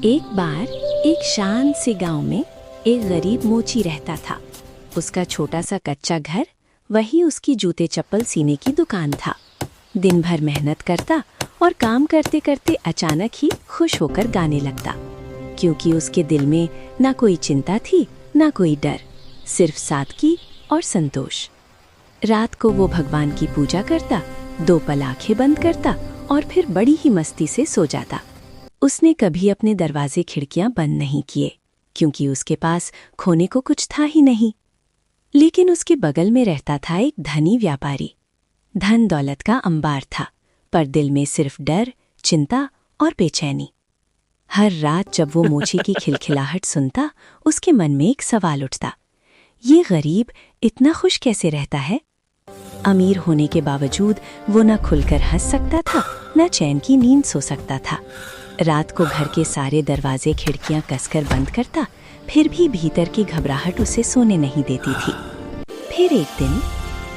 एक बार एक शांत से गांव में एक गरीब मोची रहता था। उसका छोटा सा कच्चा घर, वही उसकी जूते चप्पल सीने की दुकान था। दिन भर मेहनत करता और काम करते करते अचानक ही खुश होकर गाने लगता, क्योंकि उसके दिल में ना कोई चिंता थी ना कोई डर, सिर्फ सादगी और संतोष। रात को वो भगवान की पूजा करता, 2 पल आंखें बंद करता और फिर बड़ी ही मस्ती से सो जाता। उसने कभी अपने दरवाजे खिड़कियां बंद नहीं किए, क्योंकि उसके पास खोने को कुछ था ही नहीं। लेकिन उसके बगल में रहता था एक धनी व्यापारी। धन दौलत का अंबार था, पर दिल में सिर्फ डर, चिंता और बेचैनी। हर रात जब वो मोची की खिलखिलाहट सुनता, उसके मन में एक सवाल उठता, ये गरीब इतना खुश कैसे रहता है? अमीर होने के बावजूद वो न खुलकर हंस सकता था, न चैन की नींद सो सकता था। रात को घर के सारे दरवाजे खिड़कियां कसकर बंद करता, फिर भी भीतर की घबराहट उसे सोने नहीं देती थी। फिर एक दिन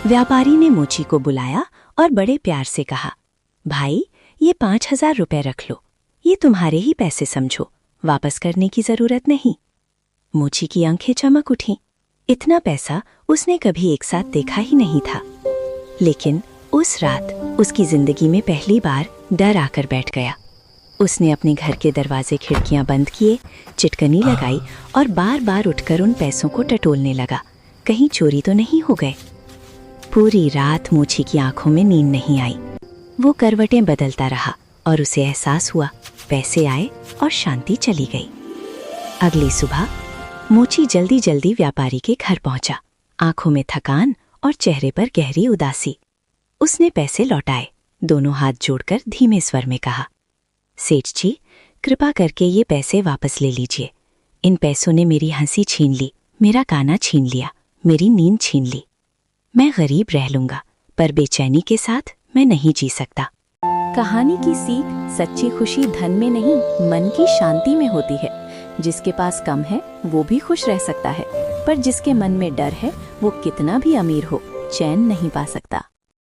व्यापारी ने मोची को बुलाया और बड़े प्यार से कहा, भाई, ये 5,000 रुपए रख लो, ये तुम्हारे ही पैसे समझो, वापस करने की जरूरत नहीं। मोची की आंखें चमक उठीं। इतना पैसा उसने कभी एक साथ देखा ही नहीं था। लेकिन उस रात उसकी जिंदगी में पहली बार डर आकर बैठ गया। उसने अपने घर के दरवाजे खिड़कियां बंद किए, चिटकनी लगाई और बार बार उठकर उन पैसों को टटोलने लगा, कहीं चोरी तो नहीं हो गए। पूरी रात मोची की आंखों में नींद नहीं आई। वो करवटें बदलता रहा और उसे एहसास हुआ, पैसे आए और शांति चली गई। अगली सुबह मोची जल्दी जल्दी व्यापारी के घर पहुंचा, आंखों में थकान और चेहरे पर गहरी उदासी। उसने पैसे लौटाए, दोनों हाथ जोड़कर धीमे स्वर में कहा, सेठ जी, कृपा करके ये पैसे वापस ले लीजिए। इन पैसों ने मेरी हंसी छीन ली, मेरा गाना छीन लिया, मेरी नींद छीन ली। मैं गरीब रह लूंगा, पर बेचैनी के साथ मैं नहीं जी सकता। कहानी की सीख, सच्ची खुशी धन में नहीं, मन की शांति में होती है। जिसके पास कम है वो भी खुश रह सकता है, पर जिसके मन में डर है वो कितना भी अमीर हो, चैन नहीं पा सकता।